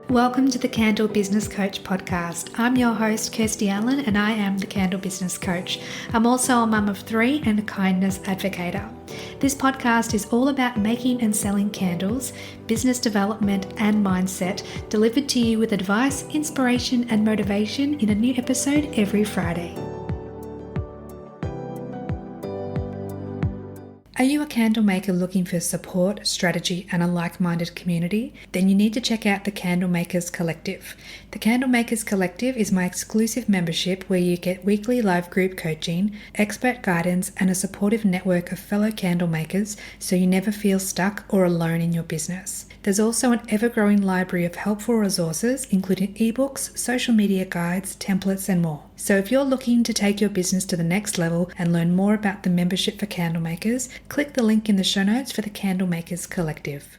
Welcome to the Candle Business Coach podcast. I'm your host, Kirsty Allen, and I am the Candle Business Coach. I'm also a mum of three and a kindness advocator. This podcast is all about making and selling candles, business development, and mindset, delivered to you with advice, inspiration, and motivation in a new episode every Friday. Are you a candle maker looking for support, strategy, and a like-minded community? Then you need to check out the Candle Makers Collective. The Candle Makers Collective is my exclusive membership where you get weekly live group coaching, expert guidance, and a supportive network of fellow candle makers so you never feel stuck or alone in your business. There's also an ever-growing library of helpful resources, including ebooks, social media guides, templates, and more. So if you're looking to take your business to the next level and learn more about the membership for candle makers, click the link in the show notes for the Candle Makers Collective.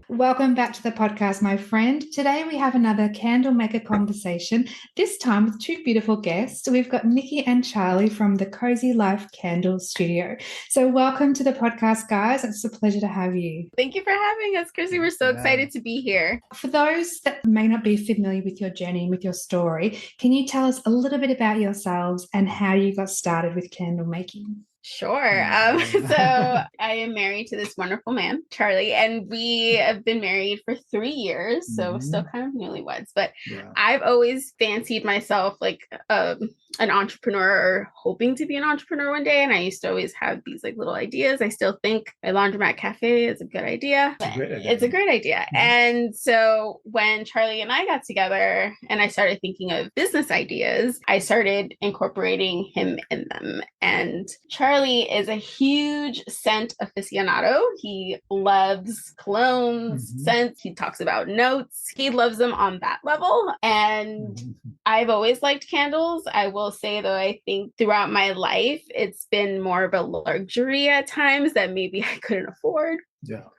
Welcome back to the podcast, my friend. Today we have another candle maker conversation, this time with two beautiful guests. We've got Nikki and Charlie from the Cozy Life Candle Studio. So welcome to the podcast, guys. It's a pleasure to have you. Thank you for having us, Chrissy. We're so excited to be here. For those that may not be familiar with your journey and with your story, can you tell us a little bit about yourselves and how you got started with candle making? Sure. So I am married to this wonderful man, Charlie, and we have been married for 3 years. So still kind of newlyweds, but I've always fancied myself like an entrepreneur or hoping to be an entrepreneur one day. And I used to always have these like little ideas. I still think a laundromat cafe is a good idea. It's a great idea. And so when Charlie and I got together and I started thinking of business ideas, I started incorporating him in them. And Charlie is a huge scent aficionado. He loves colognes, scents. He talks about notes. He loves them on that level. And I've always liked candles. I will say, though, I think throughout my life, it's been more of a luxury at times that maybe I couldn't afford.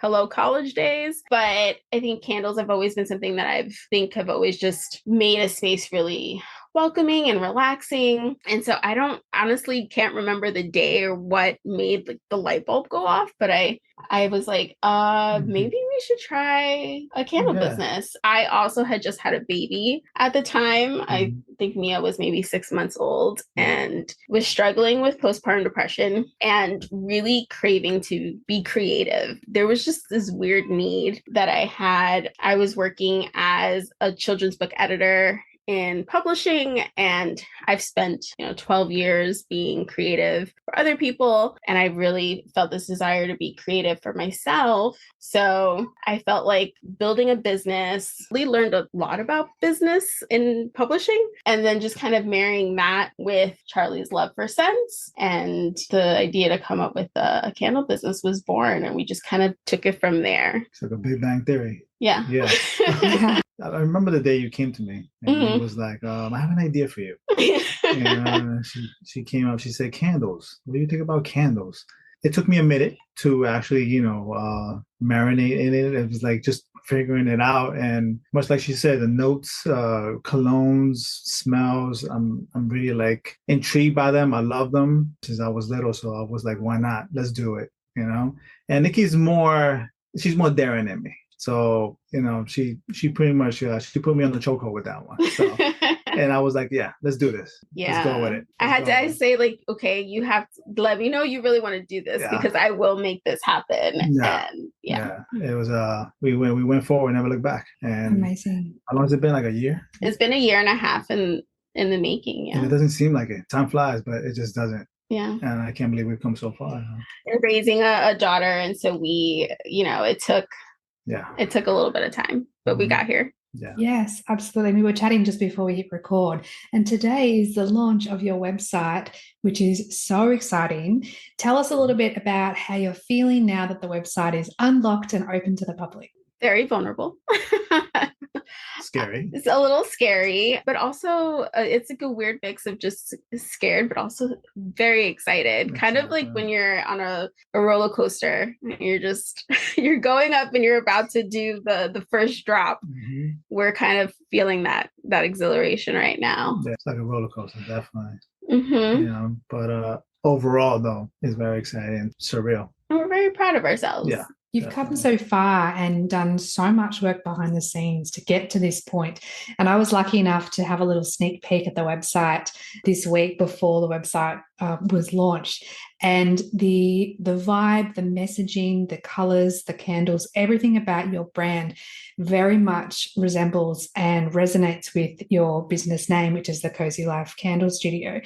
Hello, college days. But I think candles have always been something that I think have always just made a space really welcoming and relaxing. And so I don't honestly can't remember the day or what made like the light bulb go off, but I was like, maybe we should try a candle business. I also had just had a baby at the time. I think Mia was maybe 6 months old and was struggling with postpartum depression and really craving to be creative. There was just this weird need that I had. I was working as a children's book editor in publishing, and I've spent 12 years being creative for other people, and I really felt this desire to be creative for myself. So I felt like building a business, we learned a lot about business in publishing, and then just kind of marrying that with Charlie's love for scents, and the idea to come up with a candle business was born, and we just kind of took it from there. It's like a Big Bang Theory. Yeah. I remember the day you came to me and it was like, I have an idea for you. And she came up, she said, candles. What do you think about candles? It took me a minute to actually, marinate in it. It was like just figuring it out. And much like she said, the notes, colognes, smells, I'm really like intrigued by them. I love them since I was little. So I was like, why not? Let's do it, And Nikki's she's more daring than me. So, she pretty much, she put me on the chokehold with that one. So, and I was like, yeah, let's do this. Yeah. Let's go with it. I say like, okay, you have to let me know you really want to do this because I will make this happen. And it was, we went forward, never looked back. And amazing. How long has it been? Like a year? It's been a year and a half in the making. Yeah. And it doesn't seem like it. Time flies, but it just doesn't. Yeah. And I can't believe we've come so far. We're raising a daughter. And so we, it took a little bit of time, but we got here. Yeah. Yes, absolutely. We were chatting just before we hit record, and today is the launch of your website, which is so exciting. Tell us a little bit about how you're feeling now that the website is unlocked and open to the public. Very vulnerable. Scary. It's a little scary, but also it's like a weird mix of just scared, but also very excited. That's kind of like when you're on a roller coaster, you're going up and you're about to do the first drop. We're kind of feeling that exhilaration right now. Yeah, it's like a roller coaster, definitely. But overall, though, it's very exciting, surreal. We're very very proud of ourselves. Yeah. You've come so far and done so much work behind the scenes to get to this point. And I was lucky enough to have a little sneak peek at the website this week before the website was launched. And the vibe, the messaging, the colors, the candles, everything about your brand very much resembles and resonates with your business name, which is the Cozy Life Candle Studio.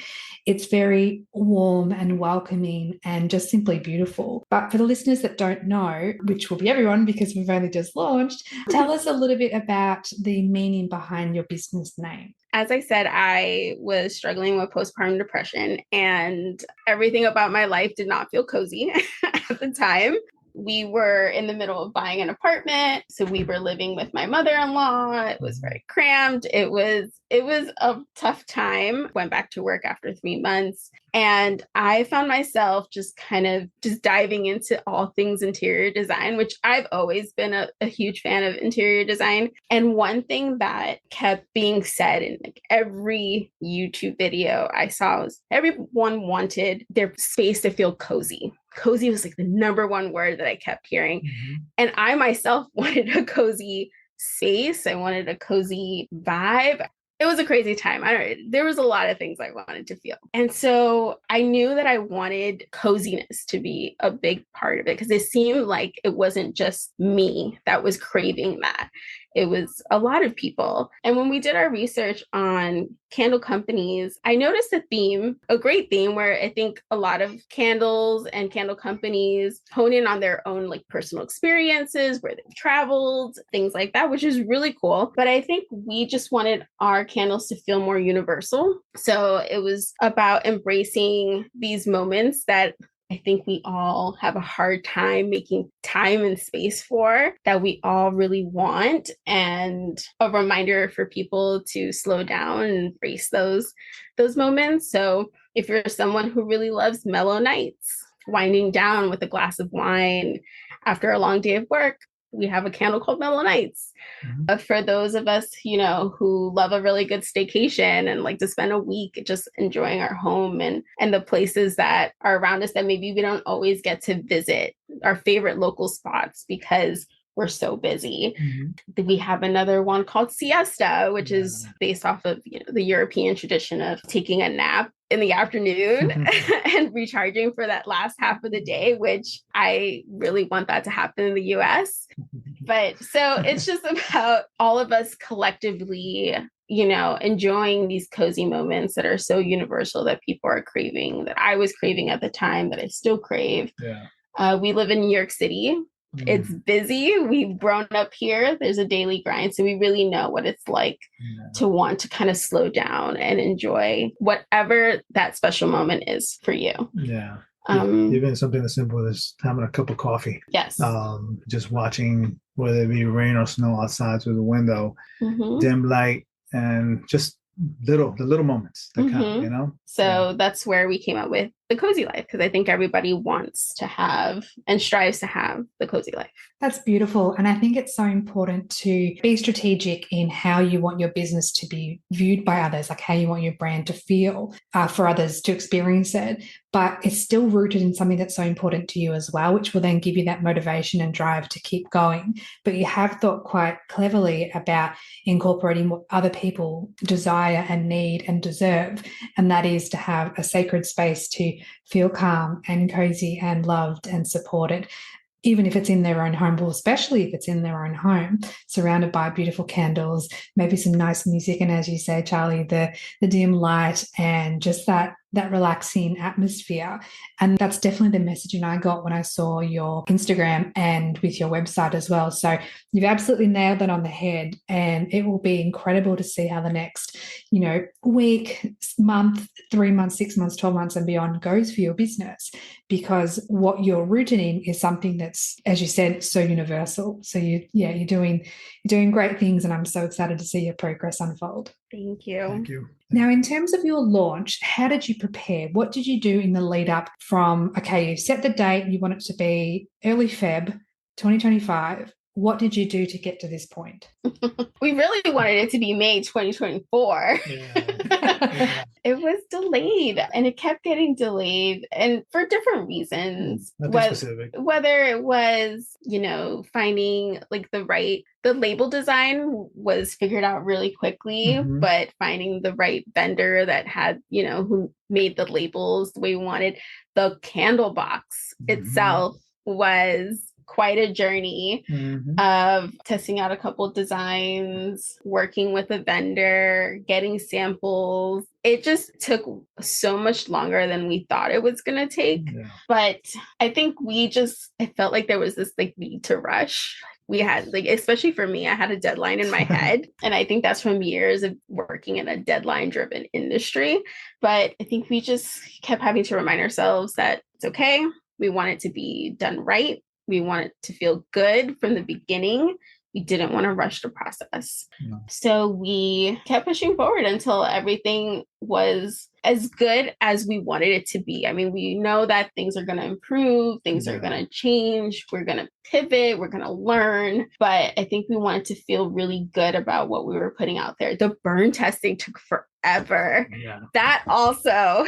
It's very warm and welcoming and just simply beautiful. But for the listeners that don't know, which will be everyone because we've only just launched, tell us a little bit about the meaning behind your business name. As I said, I was struggling with postpartum depression and everything about my life did not feel cozy at the time. We were in the middle of buying an apartment. So we were living with my mother-in-law. It was very cramped. It was a tough time. Went back to work after 3 months. And I found myself just diving into all things interior design, which I've always been a huge fan of interior design. And one thing that kept being said in like every YouTube video I saw was everyone wanted their space to feel cozy. Cozy was like the number one word that I kept hearing. Mm-hmm. And I myself wanted a cozy space. I wanted a cozy vibe. It was a crazy time. There was a lot of things I wanted to feel. And so I knew that I wanted coziness to be a big part of it because it seemed like it wasn't just me that was craving that. It was a lot of people. And when we did our research on candle companies, I noticed a great theme where I think a lot of candles and candle companies hone in on their own like personal experiences, where they've traveled, things like that, which is really cool. But I think we just wanted our candles to feel more universal. So it was about embracing these moments that I think we all have a hard time making time and space for, that we all really want, and a reminder for people to slow down and embrace those moments. So if you're someone who really loves mellow nights, winding down with a glass of wine after a long day of work, we have a candle called Mellow Nights. Mm-hmm. For those of us, who love a really good staycation and like to spend a week just enjoying our home and the places that are around us that maybe we don't always get to visit, our favorite local spots because we're so busy. Mm-hmm. We have another one called siesta, which is based off of the European tradition of taking a nap in the afternoon and recharging for that last half of the day, which I really want that to happen in the US. But so it's just about all of us collectively, enjoying these cozy moments that are so universal that people are craving, that I was craving at the time, that I still crave. Yeah. We live in New York City. It's busy. We've grown up here. There's a daily grind. So we really know what it's like to want to kind of slow down and enjoy whatever that special moment is for you. Yeah. Even something as simple as having a cup of coffee. Yes. Just watching, whether it be rain or snow outside through the window, dim light, and just the little moments that count, So that's where we came up with the cozy life, because I think everybody wants to have and strives to have the cozy life. That's beautiful. And I think it's so important to be strategic in how you want your business to be viewed by others, like how you want your brand to feel for others to experience it. But it's still rooted in something that's so important to you as well, which will then give you that motivation and drive to keep going. But you have thought quite cleverly about incorporating what other people desire and need and deserve. And that is to have a sacred space to feel calm and cozy and loved and supported, even if it's in their own home, well, especially if it's in their own home, surrounded by beautiful candles, maybe some nice music, and as you say, Charlie, the dim light and just that relaxing atmosphere. And that's definitely the messaging I got when I saw your Instagram and with your website as well. So you've absolutely nailed that on the head, and it will be incredible to see how the next, week, month, 3 months, 6 months, 12 months and beyond goes for your business, because what you're rooted in is something that's, as you said, so universal. So you're doing great things, and I'm so excited to see your progress unfold. Thank you. Thank you. Now, in terms of your launch, how did you prepare? What did you do in the lead up from, okay, you set the date, you want it to be early Feb 2025. What did you do to get to this point? We really wanted it to be May 2024. Yeah. It was delayed and it kept getting delayed and for different reasons. Nothing specific. Whether it was, finding like the label design was figured out really quickly, but finding the right vendor that had, who made the labels the way we wanted. The candle box itself was quite a journey of testing out a couple designs, working with a vendor, getting samples. It just took so much longer than we thought it was going to take. Yeah. But I think I felt like there was this need to rush. We had especially for me, I had a deadline in my head. And I think that's from years of working in a deadline driven industry. But I think we just kept having to remind ourselves that it's okay. We want it to be done right. We want it to feel good from the beginning. We didn't want to rush the process. No. So we kept pushing forward until everything was as good as we wanted it to be. I mean, we know that things are going to improve, things are going to change, we're going to pivot, we're going to learn. But I think we wanted to feel really good about what we were putting out there. The burn testing took forever. Yeah. That also.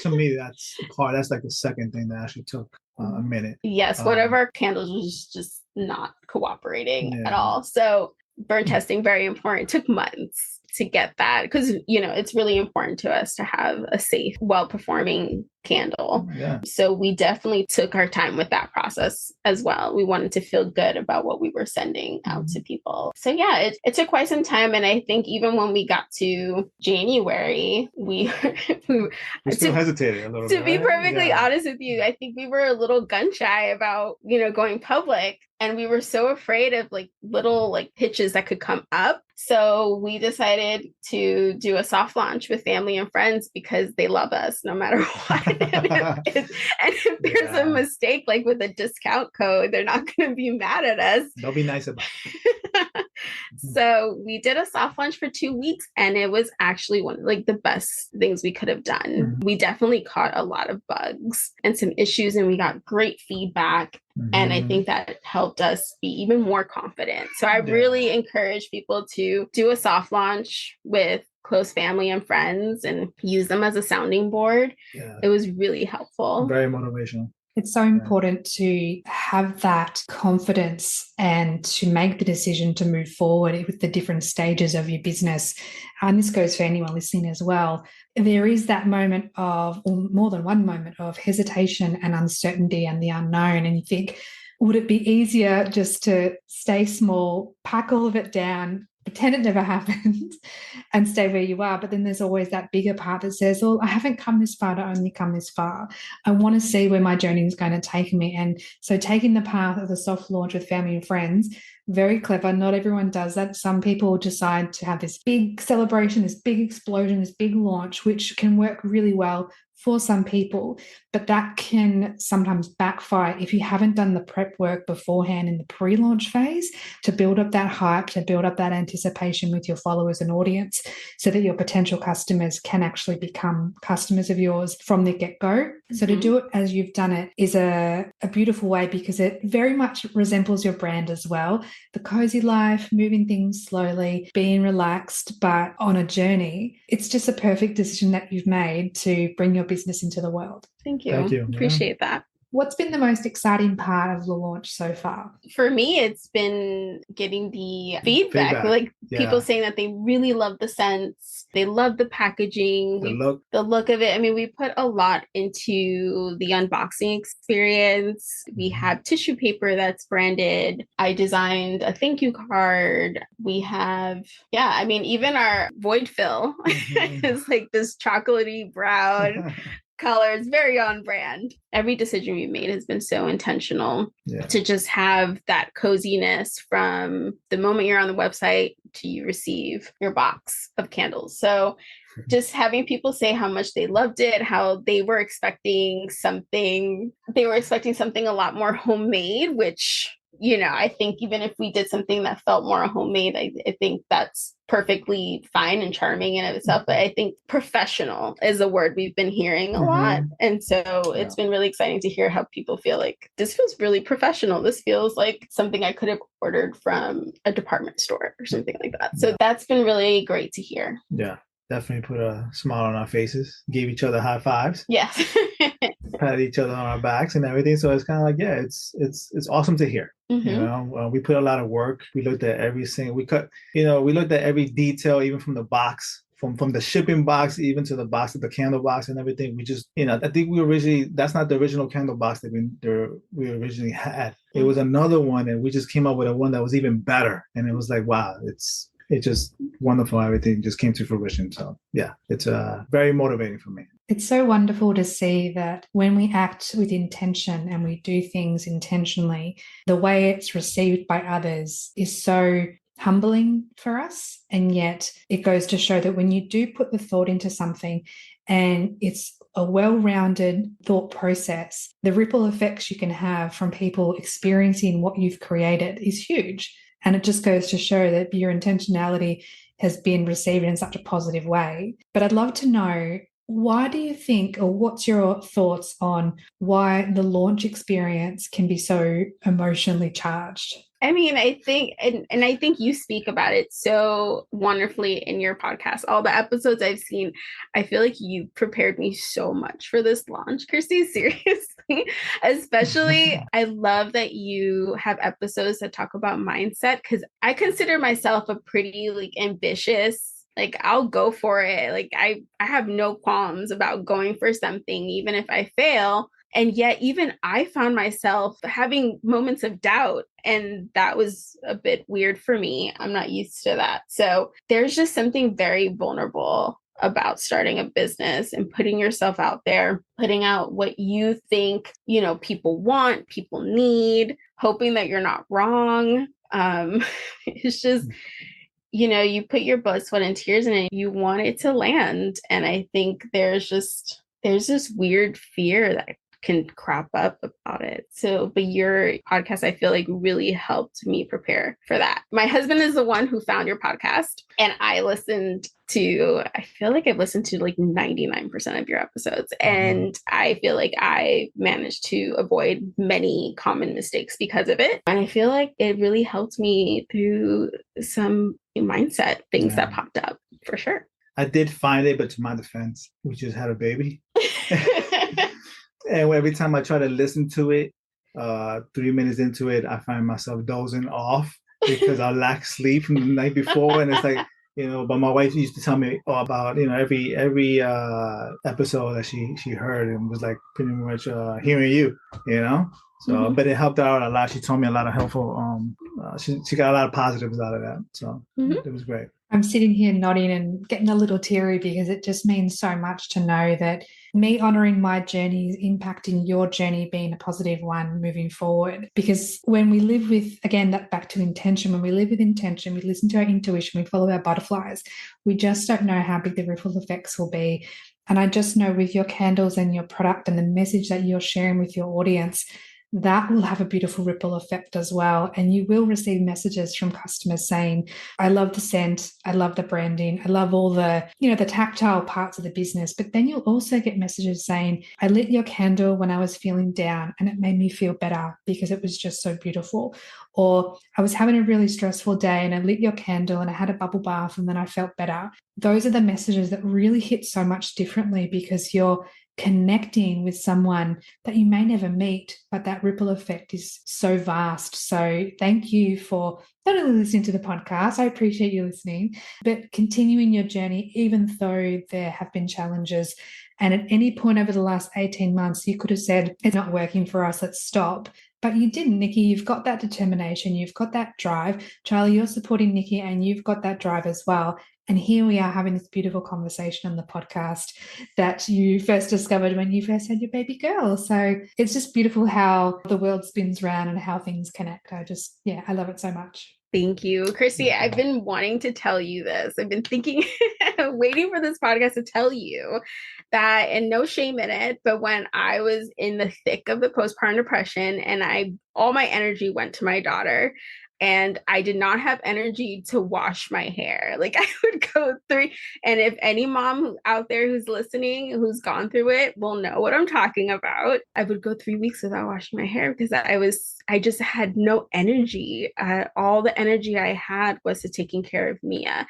To me, that's like the second thing that actually took a minute. Yes, one of our candles was just not cooperating at all. So burn testing, very important. It took months to get that because, it's really important to us to have a safe, well-performing candle. Yeah. So we definitely took our time with that process as well. We wanted to feel good about what we were sending out to people. So yeah, it took quite some time. And I think even when we got to January, we still hesitated a little bit. To be perfectly honest with you, I think we were a little gun shy about, going public. And we were so afraid of little pitches that could come up. So we decided to do a soft launch with family and friends because they love us no matter what. and if there's a mistake, with a discount code, they're not going to be mad at us. They'll be nice about it. So we did a soft launch for 2 weeks and it was actually one of the best things we could have done. We definitely caught a lot of bugs and some issues and we got great feedback. And I think that helped us be even more confident. So I really encourage people to do a soft launch with close family and friends and use them as a sounding board. Yeah. It was really helpful. Very motivational. It's so important to have that confidence and to make the decision to move forward with the different stages of your business. And this goes for anyone listening as well. There is that moment of, or more than one moment of hesitation and uncertainty and the unknown. And you think, would it be easier just to stay small, pack all of it down, pretend it never happened and stay where you are? But then there's always that bigger part that says, I haven't come this far to only come this far. I want to see where my journey is going to take me. And so taking the path of the soft launch with family and friends, very clever. Not everyone does that. Some people decide to have this big celebration, this big explosion, this big launch, which can work really well for some people, but that can sometimes backfire if you haven't done the prep work beforehand in the pre-launch phase to build up that hype, to build up that anticipation with your followers and audience so that your potential customers can actually become customers of yours from the get-go. So to do it as you've done it is a beautiful way because it very much resembles your brand as well. The cozy life, moving things slowly, being relaxed, but on a journey. It's just a perfect decision that you've made to bring your business into the world. Thank you. Appreciate that. What's been the most exciting part of the launch so far? For me, it's been getting the feedback. People saying that they really love the scents. They love the packaging, the look of it. I mean, we put a lot into the unboxing experience. We have tissue paper that's branded. I designed a thank you card. We have, even our void fill is this chocolatey brown color. It's very on brand. Every decision we made has been so intentional to just have that coziness from the moment you're on the website to you receive your box of candles. So just having people say how much they loved it, how they were expecting something a lot more homemade, which, I think even if we did something that felt more homemade, I think that's perfectly fine and charming in of itself, but I think professional is a word we've been hearing a lot. And so it's been really exciting to hear how people feel like this feels really professional. This feels like something I could have ordered from a department store or something like that. So that's been really great to hear. Yeah, definitely put a smile on our faces, gave each other high fives. Yes. Pat each other on our backs and everything. So it's kind of like, yeah, it's awesome to hear. You know, we put a lot of work. We looked at every single, we looked at every detail, even from the box, from the shipping box, even to the box of the candle box and everything. We just, I think that's not the original candle box that we originally had. It was another one, and we just came up with a one that was even better. And it was like, wow, it's just wonderful. Everything just came to fruition. So yeah, it's very motivating for me. It's so wonderful to see that when we act with intention and we do things intentionally, the way it's received by others is so humbling for us. And yet it goes to show that when you do put the thought into something and it's a well-rounded thought process, the ripple effects you can have from people experiencing what you've created is huge. And it just goes to show that your intentionality has been received in such a positive way. But I'd love to know, why do you think, or what's your thoughts on why the launch experience can be so emotionally charged? I mean, I think, and I think you speak about it so wonderfully in your podcast. All the episodes I've seen, I feel like you prepared me so much for this launch, Christy, seriously. Especially, I love that you have episodes that talk about mindset, because I consider myself a pretty ambitious, I'll go for it. I have no qualms about going for something, even if I fail. And yet even I found myself having moments of doubt, and that was a bit weird for me. I'm not used to that. So there's just something very vulnerable about starting a business and putting yourself out there, putting out what you think, people want, people need, hoping that you're not wrong. It's just, you put your blood, sweat, and tears in it. You want it to land. And I think there's this weird fear that can crop up about it. So, but your podcast, I feel like really helped me prepare for that. My husband is the one who found your podcast, and I feel like I've listened to 99% of your episodes. And I feel like I managed to avoid many common mistakes because of it. And I feel like it really helped me through some mindset things that popped up, for sure. I did find it, but to my defense, we just had a baby. And every time I try to listen to it, 3 minutes into it, I find myself dozing off because I lack sleep from the night before. And it's like, but my wife used to tell me about, every episode that she heard, and was pretty much hearing you, So, but it helped her out a lot. She told me a lot of helpful, she got a lot of positives out of that. So it was great. I'm sitting here nodding and getting a little teary, because it just means so much to know that me honoring my journey is impacting your journey being a positive one moving forward. Because when we live with, again, that back to intention, when we live with intention, we listen to our intuition, we follow our butterflies, we just don't know how big the ripple effects will be. And I just know with your candles and your product and the message that you're sharing with your audience, that will have a beautiful ripple effect as well. And you will receive messages from customers saying, I love the scent, I love the branding, I love all the, the tactile parts of the business. But then you'll also get messages saying, I lit your candle when I was feeling down and it made me feel better because it was just so beautiful. Or I was having a really stressful day and I lit your candle and I had a bubble bath and then I felt better. Those are the messages that really hit so much differently, because you're connecting with someone that you may never meet, but that ripple effect is so vast. So thank you for not only listening to the podcast, I appreciate you listening, but continuing your journey, even though there have been challenges. And at any point over the last 18 months, you could have said, it's not working for us, let's stop. But you didn't, Nikki. You've got that determination. You've got that drive. Charlie, you're supporting Nikki and you've got that drive as well. And here we are having this beautiful conversation on the podcast that you first discovered when you first had your baby girl. So it's just beautiful how the world spins around and how things connect. I love it so much. Thank you, Christy. I've been wanting to tell you this. I've been thinking, waiting for this podcast to tell you that, and no shame in it, but when I was in the thick of the postpartum depression and all my energy went to my daughter, and I did not have energy to wash my hair. Like I would go through, and if any mom out there who's listening, who's gone through it, will know what I'm talking about. I would go 3 weeks without washing my hair because I just had no energy. All the energy I had was to taking care of Mia.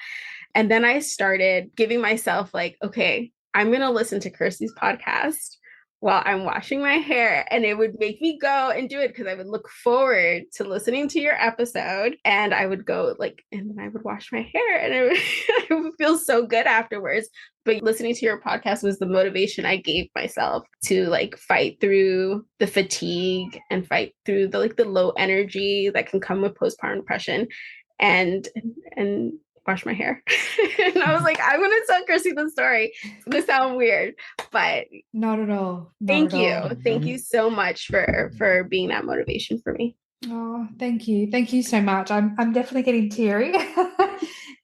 And then I started giving myself like, okay, I'm going to listen to Kirsty's podcast while I'm washing my hair. And it would make me go and do it because I would look forward to listening to your episode. And I would go like, and then I would wash my hair and it would feel so good afterwards. But listening to your podcast was the motivation I gave myself to like fight through the fatigue and fight through the low energy that can come with postpartum depression and wash my hair. And I was like, I'm gonna tell Kirsty the story. It's gonna sound weird, but not at all. Thank you so much for being that motivation for me. Oh, thank you so much. I'm definitely getting teary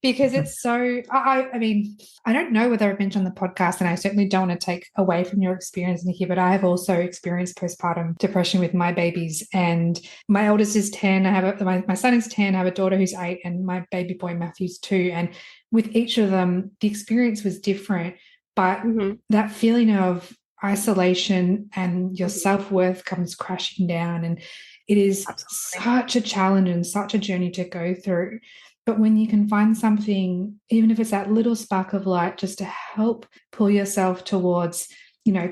because it's so, I mean, I don't know whether I've mentioned on the podcast, and I certainly don't want to take away from your experience, Nikki, but I have also experienced postpartum depression with my babies, and my eldest is 10. I have my son is 10. I have a daughter who's 8 and my baby boy Matthew's 2. And with each of them, the experience was different, but that feeling of isolation and your self-worth comes crashing down, and it is such a challenge and such a journey to go through. But when you can find something, even if it's that little spark of light, just to help pull yourself towards,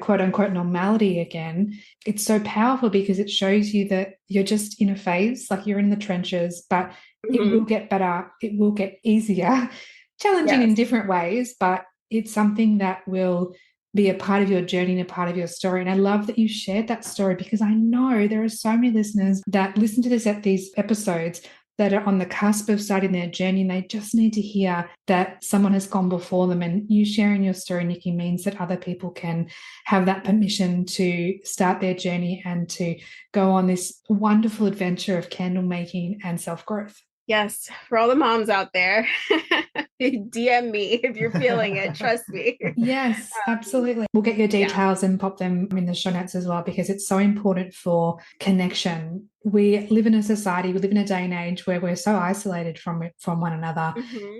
quote unquote, normality again, it's so powerful because it shows you that you're just in a phase, like you're in the trenches, but it will get better. It will get easier, challenging in different ways, but it's something that will be a part of your journey and a part of your story. And I love that you shared that story because I know there are so many listeners that listen to these episodes that are on the cusp of starting their journey, and they just need to hear that someone has gone before them. And you sharing your story, Nikki, means that other people can have that permission to start their journey and to go on this wonderful adventure of candle making and self-growth. Yes, for all the moms out there, DM me if you're feeling it. Trust me. Yes, absolutely. We'll get your details and pop them in the show notes as well, because it's so important for connection. We live in a society, we live in a day and age where we're so isolated from one another,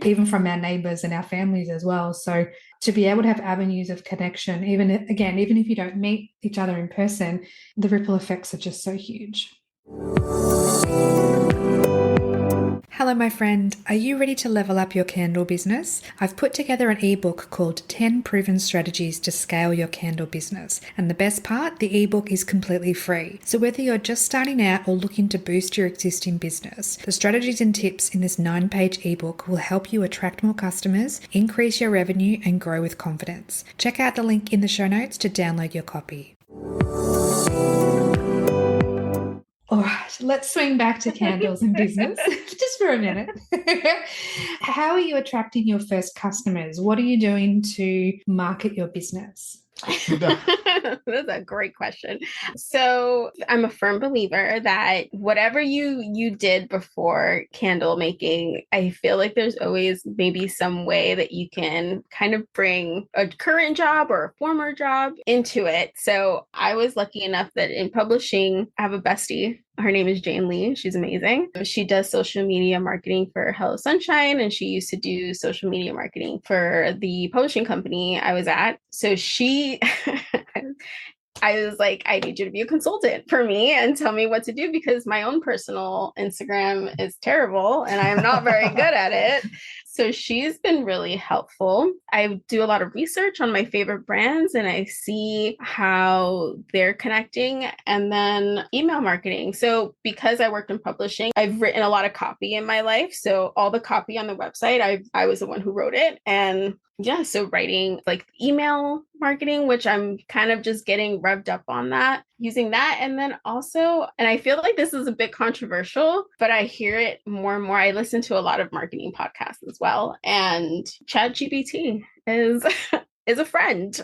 even from our neighbors and our families as well. So to be able to have avenues of connection, even if you don't meet each other in person, the ripple effects are just so huge. Hello, my friend. Are you ready to level up your candle business? I've put together an ebook called 10 Proven Strategies to Scale Your Candle Business. And the best part, the ebook is completely free. So whether you're just starting out or looking to boost your existing business, the strategies and tips in this 9-page ebook will help you attract more customers, increase your revenue, and grow with confidence. Check out the link in the show notes to download your copy. All right, let's swing back to candles and business just for a minute. How are you attracting your first customers? What are you doing to market your business? That's a great question. So I'm a firm believer that whatever you did before candle making, I feel like there's always maybe some way that you can kind of bring a current job or a former job into it. So I was lucky enough that in publishing, I have a bestie. Her name is Jane Lee. She's amazing. She does social media marketing for Hello Sunshine, and she used to do social media marketing for the publishing company I was at. So I was like, I need you to be a consultant for me and tell me what to do because my own personal Instagram is terrible and I'm not very good at it. So she's been really helpful. I do a lot of research on my favorite brands and I see how they're connecting, and then email marketing. So because I worked in publishing, I've written a lot of copy in my life. So all the copy on the website, I was the one who wrote it. And yeah, so writing like email marketing, which I'm kind of just getting revved up on that, using that. And then also, and I feel like this is a bit controversial, but I hear it more and more. I listen to a lot of marketing podcasts as well. And ChatGPT is a friend.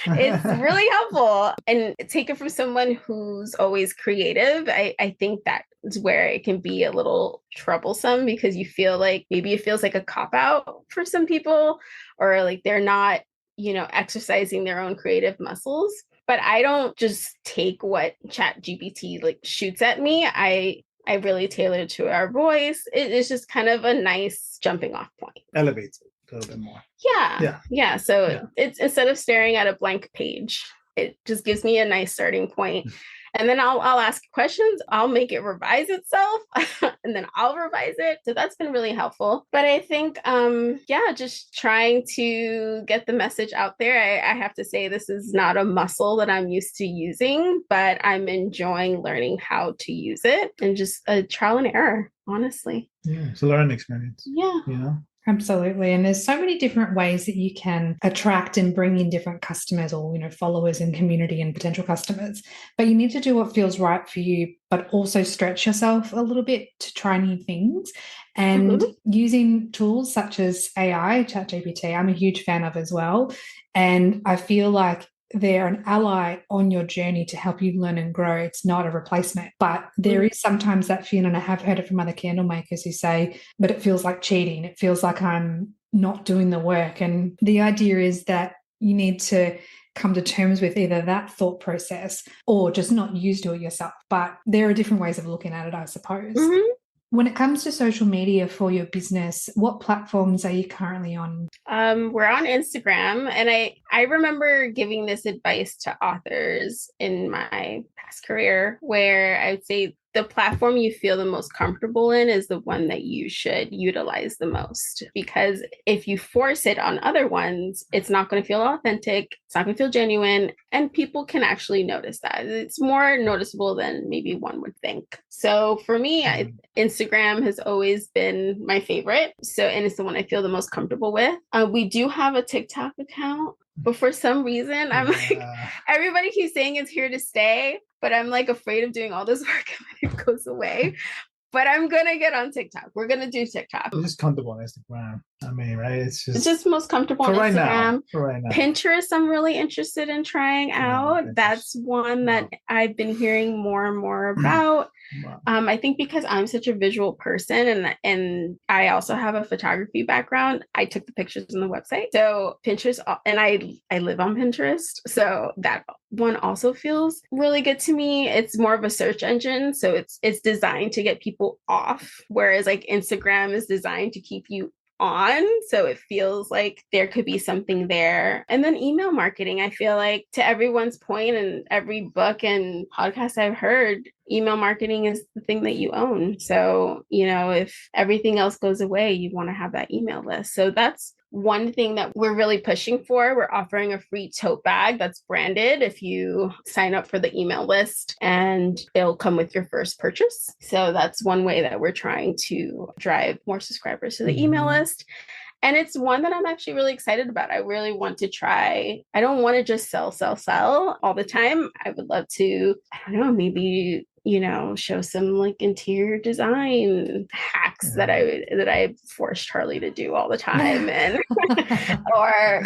It's really helpful. And take it from someone who's always creative. I think that is where it can be a little troublesome because you feel like maybe it feels like a cop-out for some people, or like they're not, exercising their own creative muscles. But I don't just take what ChatGPT like shoots at me. I I really tailor to our voice. It is just kind of a nice jumping off point. Elevates it a little bit more. Yeah. So it's instead of staring at a blank page, it just gives me a nice starting point. And then I'll ask questions. I'll make it revise itself and then I'll revise it. So that's been really helpful. But I think, just trying to get the message out there. I have to say this is not a muscle that I'm used to using, but I'm enjoying learning how to use it and just a trial and error, honestly. Yeah, it's a learning experience. Yeah. You know? Absolutely. And there's so many different ways that you can attract and bring in different customers or, followers and community and potential customers. But you need to do what feels right for you, but also stretch yourself a little bit to try new things. And using tools such as AI, ChatGPT, I'm a huge fan of as well. And I feel like they're an ally on your journey to help you learn and grow. It's not a replacement, but there is sometimes that feeling, and I have heard it from other candle makers who say, but it feels like cheating. It feels like I'm not doing the work. And the idea is that you need to come to terms with either that thought process or just not do it yourself. But there are different ways of looking at it, I suppose. When it comes to social media for your business, what platforms are you currently on? We're on Instagram, and I remember giving this advice to authors in my past career where I would say the platform you feel the most comfortable in is the one that you should utilize the most, because if you force it on other ones, it's not going to feel authentic. It's not going to feel genuine, and people can actually notice that. It's more noticeable than maybe one would think. So for me, Instagram has always been my favorite. And it's the one I feel the most comfortable with. We do have a TikTok account, but for some reason, I'm like, everybody keeps saying it's here to stay, but I'm like afraid of doing all this work and it goes away. But I'm going to get on TikTok. We're going to do TikTok. It's just comfortable on Instagram. I mean, right? It's just most comfortable on Instagram. For right now. Pinterest, I'm really interested in trying out. That's one that I've been hearing more and more about. I think because I'm such a visual person and I also have a photography background, I took the pictures on the website. So Pinterest, and I live on Pinterest. So that one also feels really good to me. It's more of a search engine. So it's designed to get people off, whereas like Instagram is designed to keep you on. So it feels like there could be something there. And then email marketing, I feel like, to everyone's point and every book and podcast I've heard, email marketing is the thing that you own. So, if everything else goes away, you want to have that email list. So that's one thing that we're really pushing for. We're offering a free tote bag that's branded if you sign up for the email list, and it'll come with your first purchase. So that's one way that we're trying to drive more subscribers to the email list. And it's one that I'm actually really excited about. I really want to try. I don't want to just sell all the time. I would love to, I don't know, maybe show some like interior design hacks that I force Charlie to do all the time, and or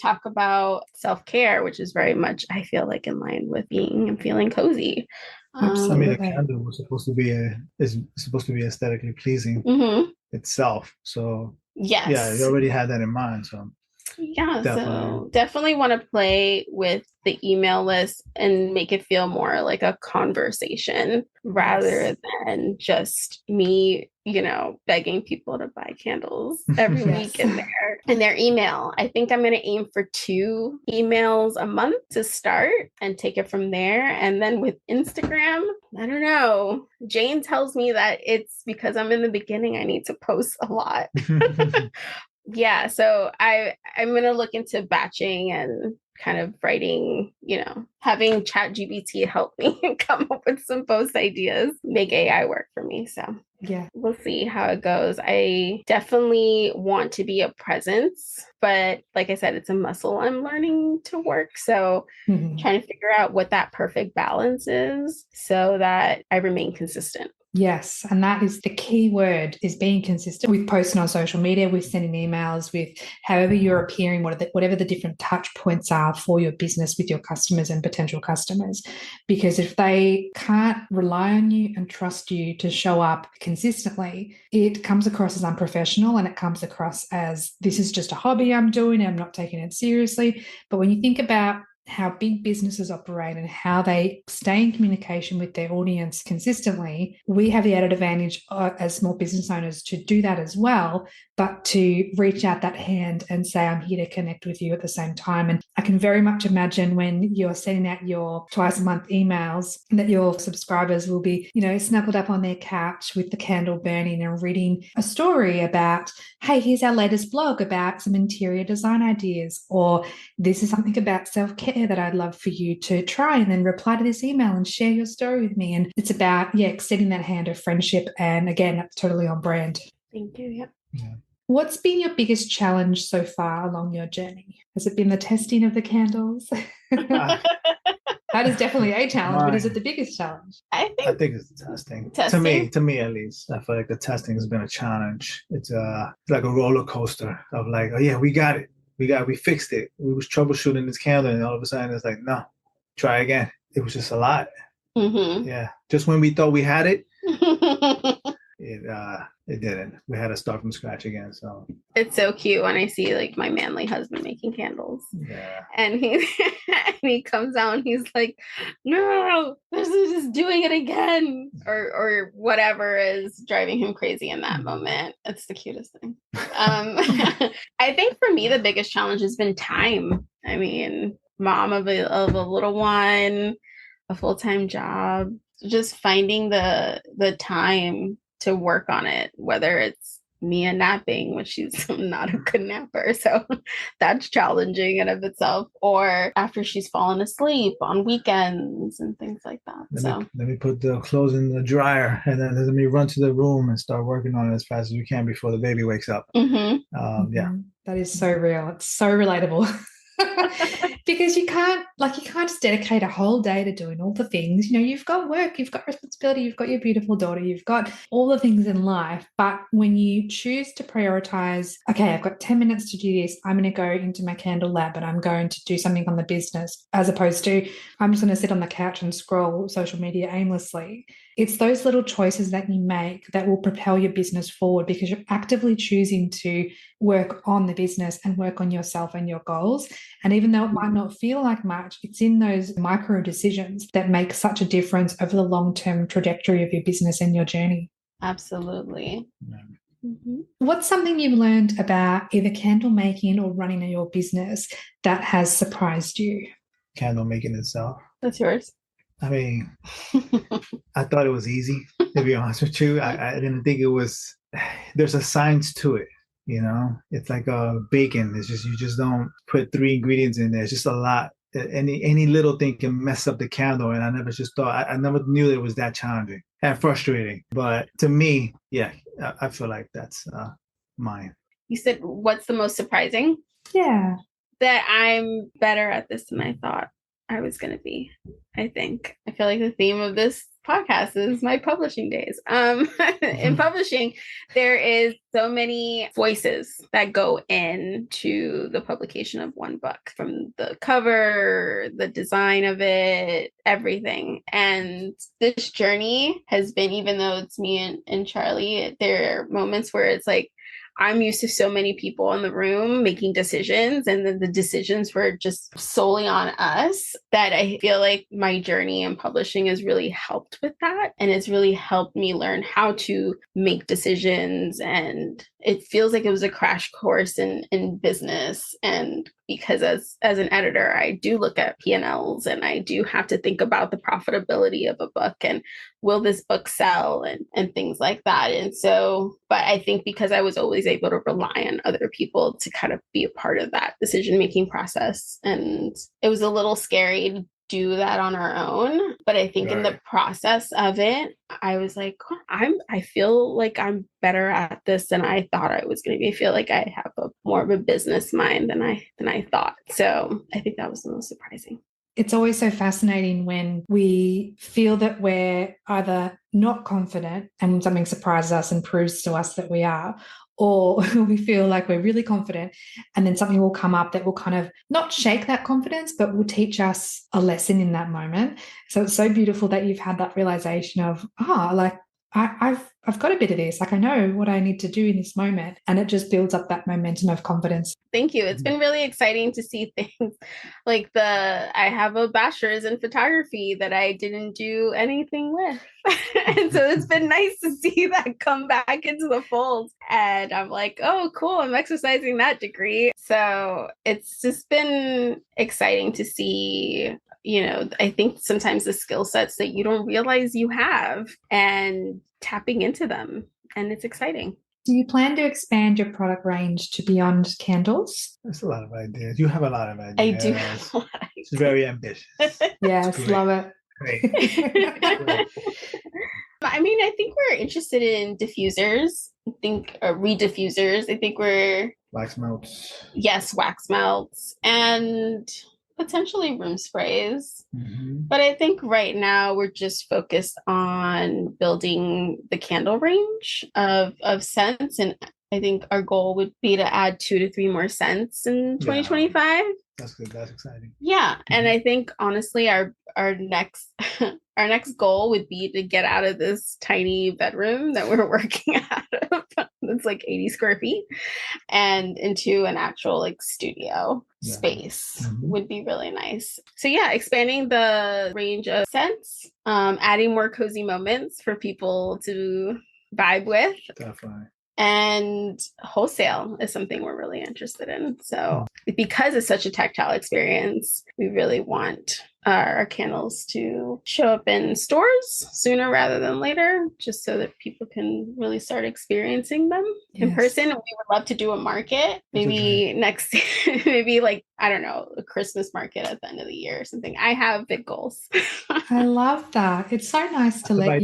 talk about self-care, which is very much, I feel like, in line with being and feeling cozy. Absolutely. I mean, the candle was supposed to be aesthetically pleasing itself. So you already had that in mind. So definitely want to play with the email list and make it feel more like a conversation rather than just me, begging people to buy candles every week in their email. I think I'm going to aim for 2 emails a month to start and take it from there. And then with Instagram, I don't know. Jane tells me that it's because I'm in the beginning, I need to post a lot. So I'm going to look into batching and kind of writing, having ChatGPT help me come up with some post ideas, make AI work for me. So we'll see how it goes. I definitely want to be a presence, but like I said, it's a muscle I'm learning to work. So trying to figure out what that perfect balance is so that I remain consistent. Yes, and that is the key word, is being consistent with posting on social media, with sending emails, with however you're appearing, whatever the different touch points are for your business with your customers and potential customers. Because if they can't rely on you and trust you to show up consistently, it comes across as unprofessional, and it comes across as, this is just a hobby I'm doing, I'm not taking it seriously. But when you think about how big businesses operate and how they stay in communication with their audience consistently, we have the added advantage as small business owners to do that as well, but to reach out that hand and say, I'm here to connect with you at the same time. And I can very much imagine when you're sending out your twice a month emails that your subscribers will be, snuggled up on their couch with the candle burning and reading a story about, hey, here's our latest blog about some interior design ideas, or this is something about self-care that I'd love for you to try, and then reply to this email and share your story with me. And it's about, extending that hand of friendship. And again, that's totally on brand. Thank you. Yep. Yeah. What's been your biggest challenge so far along your journey? Has it been the testing of the candles? That is definitely a challenge, but is it the biggest challenge? I think it's the testing. Testing? To me at least, I feel like the testing has been a challenge. It's like a roller coaster of like, oh yeah, we got it. We fixed it. We was troubleshooting this candle, and all of a sudden it's like, no, try again. It was just a lot. Mm-hmm. Yeah. Just when we thought we had it, it didn't. We had to start from scratch again. So it's so cute when I see like my manly husband making candles. Yeah. And he comes out and he's like, no, this is just doing it again. Or whatever is driving him crazy in that moment. It's the cutest thing. I think for me the biggest challenge has been time. I mean, mom of a little one, a full-time job, just finding the time to work on it, whether it's Mia napping, which she's not a good napper, so that's challenging in of itself, or after she's fallen asleep on weekends and things like that. Let me put the clothes in the dryer, and then let me run to the room and start working on it as fast as we can before the baby wakes up. Mm-hmm. Yeah, that is so real. It's so relatable. Because you can't just dedicate a whole day to doing all the things. You've got work, you've got responsibility, you've got your beautiful daughter, you've got all the things in life. But when you choose to prioritize, okay, I've got 10 minutes to do this, I'm going to go into my candle lab and I'm going to do something on the business, as opposed to I'm just going to sit on the couch and scroll social media aimlessly. It's those little choices that you make that will propel your business forward, because you're actively choosing to work on the business and work on yourself and your goals. And even though it might not feel like much, it's in those micro decisions that make such a difference over the long-term trajectory of your business and your journey. Absolutely. Yeah. Mm-hmm. What's something you've learned about either candle making or running your business that has surprised you? Candle making itself. That's yours. I mean, I thought it was easy, to be honest with you. I didn't think it was. There's a science to it. It's like bacon. It's just, you just don't put 3 ingredients in there. It's just a lot. Any little thing can mess up the candle. And I never just thought, I never knew that it was that challenging and frustrating. But to me, yeah, I feel like that's mine. You said, what's the most surprising? Yeah. That I'm better at this than I thought I was going to be, I think. I feel like the theme of this podcast is my publishing days. In publishing, there is so many voices that go into the publication of one book, from the cover, the design of it, everything. And this journey has been, even though it's me and Charlie, there are moments where it's like, I'm used to so many people in the room making decisions, and then the decisions were just solely on us, that I feel like my journey in publishing has really helped with that. And it's really helped me learn how to make decisions. And it feels like it was a crash course in business. And because as an editor, I do look at P&Ls, and I do have to think about the profitability of a book, and will this book sell, and things like that. And so, but I think because I was always able to rely on other people to kind of be a part of that decision-making process, and it was a little scary to do that on our own. But I think in the process of it, I was like, I feel like I'm better at this than I thought I was going to be. I feel like I have more of a business mind than I thought. So I think that was the most surprising. It's always so fascinating when we feel that we're either not confident and something surprises us and proves to us that we are, or we feel like we're really confident and then something will come up that will kind of not shake that confidence, but will teach us a lesson in that moment. So it's so beautiful that you've had that realization of, like I've got a bit of this. Like I know what I need to do in this moment, and it just builds up that momentum of confidence. Thank you. It's been really exciting to see things like I have a bachelor's in photography that I didn't do anything with. And so it's been nice to see that come back into the fold. And I'm like, oh, cool. I'm exercising that degree. So it's just been exciting to see. I think sometimes the skill sets that you don't realize you have and tapping into them. And it's exciting. Do you plan to expand your product range to beyond candles? That's a lot of ideas. You have a lot of ideas. I do have a lot of ideas. It's very ambitious. Yes, love it. Great. I mean, I think we're interested in diffusers. I think reed diffusers. I think we're wax melts. Yes, wax melts and potentially room sprays. But I think right now we're just focused on building the candle range of scents, and I think our goal would be to add 2 to 3 more scents in 2025. That's good. That's exciting. Yeah, and I think honestly, our next our next goal would be to get out of this tiny bedroom that we're working out of. It's like 80 square feet, and into an actual like studio space would be really nice. So yeah, expanding the range of scents, adding more cozy moments for people to vibe with. Definitely. And wholesale is something we're really interested in. So because it's such a tactile experience, we really want our candles to show up in stores sooner rather than later, just so that people can really start experiencing them in person. We would love to do a market, maybe next, maybe like, I don't know, a Christmas market at the end of the year or something. I have big goals. I love that. It's so nice to let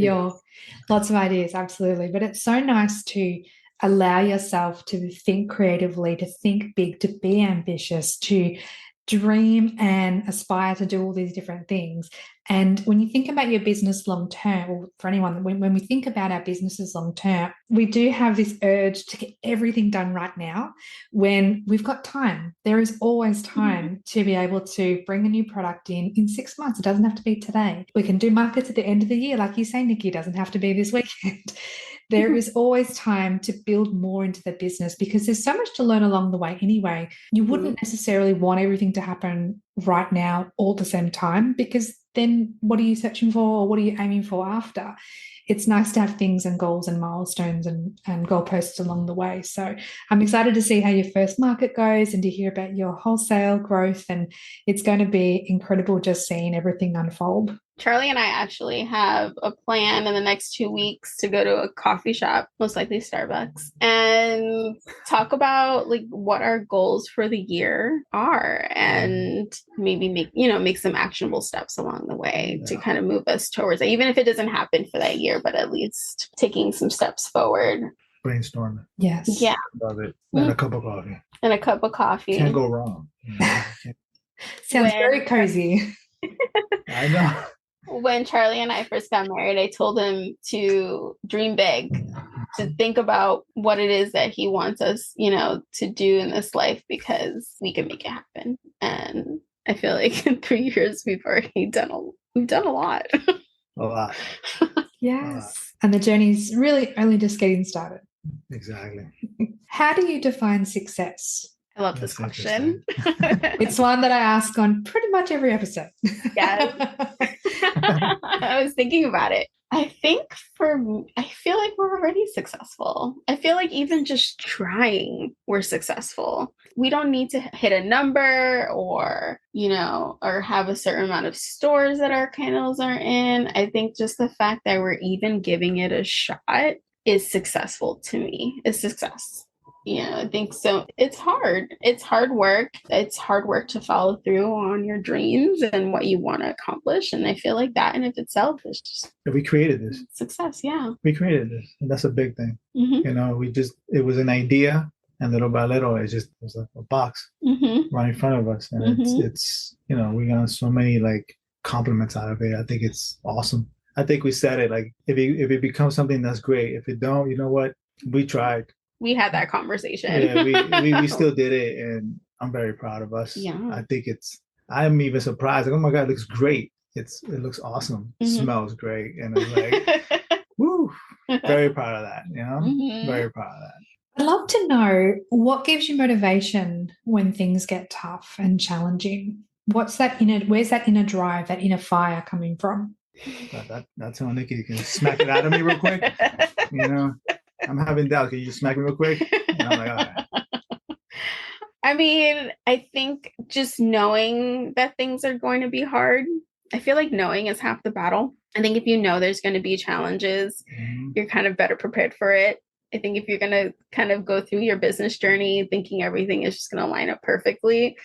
lots of ideas, absolutely. But it's so nice to allow yourself to think creatively, to think big, to be ambitious, to dream and aspire to do all these different things. And when you think about your business long term, or for anyone, when we think about our businesses long term, we do have this urge to get everything done right now when we've got time. There is always time to be able to bring a new product in 6 months. It doesn't have to be today. We can do markets at the end of the year. Like you say, Nikki, it doesn't have to be this weekend. There is always time to build more into the business because there's so much to learn along the way anyway. You wouldn't necessarily want everything to happen right now all at the same time, because then what are you searching for, or what are you aiming for after? It's nice to have things and goals and milestones and goalposts along the way. So I'm excited to see how your first market goes and to hear about your wholesale growth. And it's going to be incredible just seeing everything unfold. Charlie and I actually have a plan in the next 2 weeks to go to a coffee shop, most likely Starbucks, and talk about like what our goals for the year are, and maybe make some actionable steps along the way to kind of move us towards it, even if it doesn't happen for that year, but at least taking some steps forward. Brainstorming. Yes. Yeah. Love it. And a cup of coffee. And a cup of coffee. Can't go wrong. Sounds very cozy. I know. When Charlie and I first got married, I told him to dream big, to think about what it is that he wants us, to do in this life, because we can make it happen. And I feel like in 3 years, we've done a lot. A lot. Yes. And the journey's really only just getting started. Exactly. How do you define success? I love this question. It's one that I ask on pretty much every episode. Yes. I was thinking about it. I think I feel like we're already successful. I feel like even just trying, we're successful. We don't need to hit a number or have a certain amount of stores that our candles are in. I think just the fact that we're even giving it a shot is successful to me. It's success. I think so. It's hard. It's hard work. It's hard work to follow through on your dreams and what you want to accomplish. And I feel like that in of itself is just... We created this. Success, yeah. We created this. And that's a big thing. Mm-hmm. It was an idea, and little by little, it was like a box right in front of us. And it's we got so many like compliments out of it. I think it's awesome. I think we said it, like, if it becomes something, that's great. If it don't, you know what? We tried. We had that conversation. Yeah, we still did it, and I'm very proud of us. Yeah. I think I'm even surprised. Like, oh my God, it looks great. It looks awesome. It smells great. And it's like, woo. Very proud of that, Mm-hmm. Very proud of that. I'd love to know what gives you motivation when things get tough and challenging. Where's that inner drive, that inner fire coming from? That's how Nikki can smack it out of me real quick. I'm having doubts. Can you just smack me real quick? And I'm like, all right. I mean, I think just knowing that things are going to be hard, I feel like knowing is half the battle. I think if you know there's going to be challenges, you're kind of better prepared for it. I think if you're going to kind of go through your business journey thinking everything is just going to line up perfectly,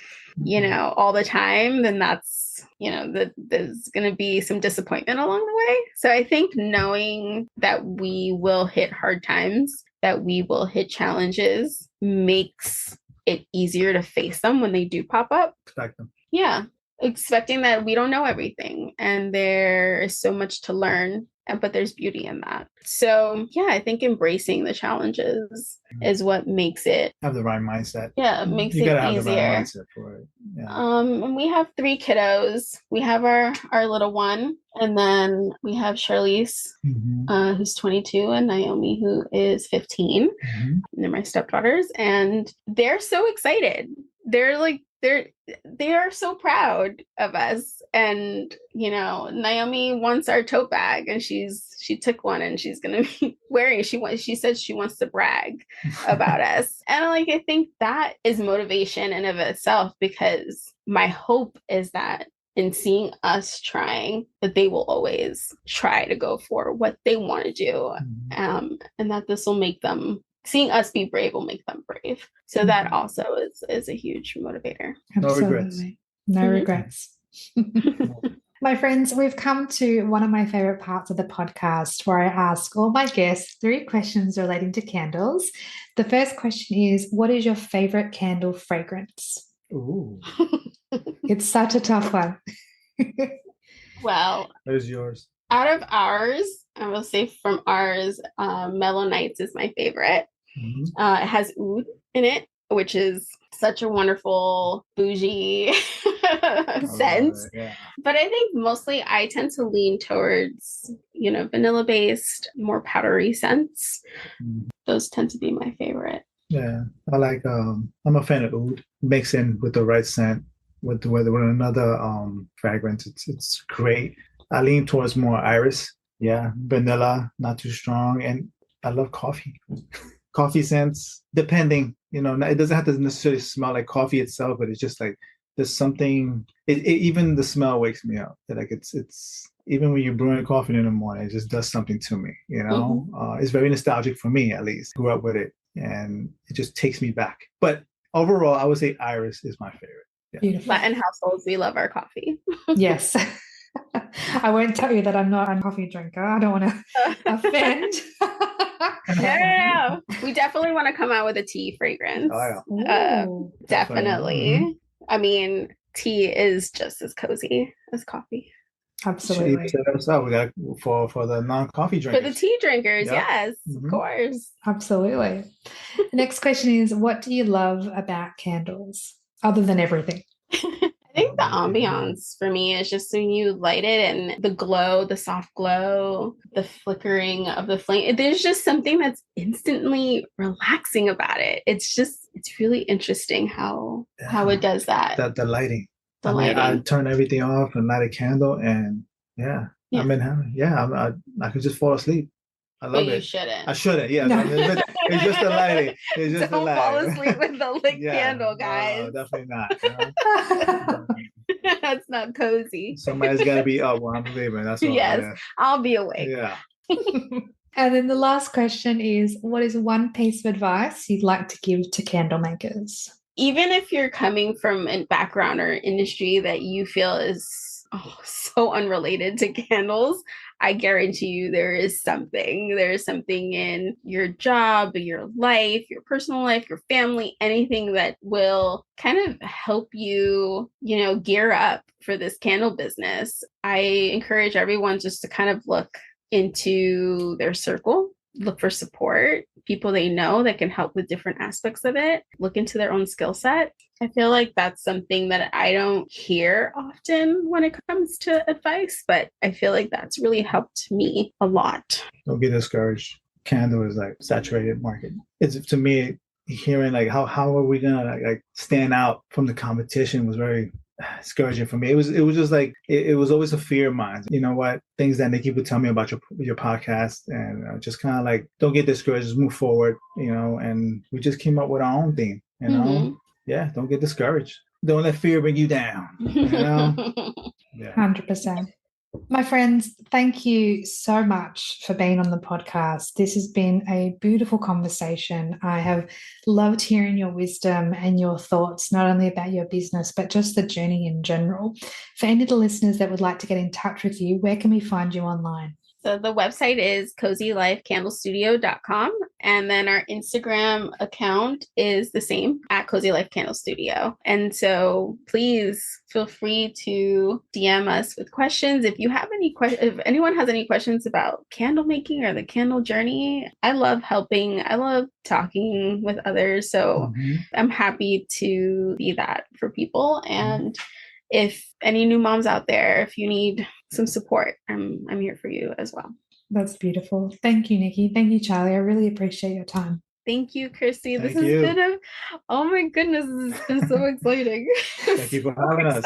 all the time, then that's, there's going to be some disappointment along the way. So I think knowing that we will hit hard times, that we will hit challenges, makes it easier to face them when they do pop up. Expect them. Yeah. Expecting that we don't know everything and there is so much to learn, but there's beauty in that. So yeah, I think embracing the challenges is what makes it have the right mindset. Yeah, it makes you it gotta easier. Have the right mindset for it. Yeah. And we have 3 kiddos. We have our little one, and then we have Charlize, who's 22, and Naomi, who is 15. And they're my stepdaughters, and they're so excited. They are so proud of us. And Naomi wants our tote bag, and she took one and she's gonna be wearing it. She says she wants to brag about us. And I think that is motivation in of itself, because my hope is that in seeing us trying, that they will always try to go for what they want to do. And that this will make them, seeing us be brave will make them brave. So that also is a huge motivator. Absolutely. No regrets. My friends, we've come to one of my favorite parts of the podcast, where I ask all my guests 3 questions relating to candles. The first question is, what is your favorite candle fragrance? Ooh. It's such a tough one. Well, there's yours. Out of ours, I will say from ours, Mellow Nights is my favorite. It has oud in it, which is such a wonderful bougie scent. Yeah. But I think mostly I tend to lean towards, vanilla based, more powdery scents. Those tend to be my favorite. Yeah. I like, I'm a fan of oud. Mix in with the right scent with another fragrance. It's great. I lean towards more iris. Yeah. Vanilla, not too strong. And I love coffee. Coffee scents, depending, it doesn't have to necessarily smell like coffee itself, but it's just like there's something. Even the smell wakes me up. Like it's even when you're brewing coffee in the morning, it just does something to me. It's very nostalgic for me, at least. Grew up with it, and it just takes me back. But overall, I would say iris is my favorite. Yeah. Beautiful. Latin households, we love our coffee. Yes. I won't tell you that I'm not a coffee drinker. I don't want to offend. No. We definitely want to come out with a tea fragrance. Oh, yeah. Definitely. I mean, tea is just as cozy as coffee. Absolutely. We got for the non-coffee drinkers. For the tea drinkers, yes, of course. Absolutely. The next question is, what do you love about candles, other than everything? I think the ambiance for me is just when you light it and the glow, the soft glow, the flickering of the flame. There's just something that's instantly relaxing about it. It's really interesting how it does that. The lighting. I turn everything off and light a candle, and I'm in heaven. Yeah, I could just fall asleep. I love it. You shouldn't. I shouldn't. Yeah, no. It's just the lighting. It's just Don't fall asleep with the lit candle, guys. No, definitely not. That's not cozy. Somebody's got to be up while I'm leaving. That's all. Yes, I'll be awake. Yeah. And then the last question is, what is one piece of advice you'd like to give to candle makers? Even if you're coming from a background or industry that you feel is so unrelated to candles, I guarantee you there is something. There's something in your job, your life, your personal life, your family, anything that will kind of help you, gear up for this candle business. I encourage everyone just to kind of look into their circle, look for support, people they know that can help with different aspects of it, look into their own skill set. I feel like that's something that I don't hear often when it comes to advice, but I feel like that's really helped me a lot. Don't get discouraged. candle is like saturated market. It's, to me, hearing like how are we gonna like stand out from the competition was very discouraging for me. It was just like it was always a fear of mine. You know what? Things that Nikki would tell me about your podcast, and just kind of like, don't get discouraged, just move forward. And we just came up with our own theme. Yeah, don't get discouraged. Don't let fear bring you down. Yeah. 100%. My friends, thank you so much for being on the podcast. This has been a beautiful conversation. I have loved hearing your wisdom and your thoughts, not only about your business, but just the journey in general. For any of the listeners that would like to get in touch with you, where can we find you online? So the website is cozylifecandlestudio.com. And then our Instagram account is the same, at Cozy Life Candle Studio. And so please feel free to DM us with questions. If you have any if anyone has any questions about candle making or the candle journey, I love helping. I love talking with others. So I'm happy to be that for people. And if any new moms out there, if you need some support, I'm here for you as well. That's beautiful. Thank you, Nikki. Thank you, Charlie. I really appreciate your time. Thank you, Christy. This has been oh my goodness, this has been so exciting. Thank you for having us.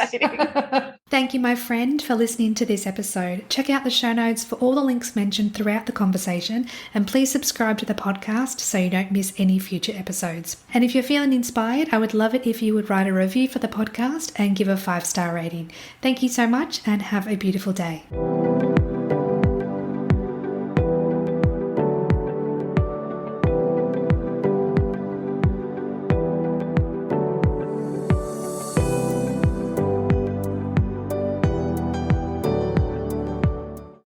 Thank you, my friend, for listening to this episode. Check out the show notes for all the links mentioned throughout the conversation, and please subscribe to the podcast so you don't miss any future episodes. And if you're feeling inspired, I would love it if you would write a review for the podcast and give a 5-star rating. Thank you so much, and have a beautiful day.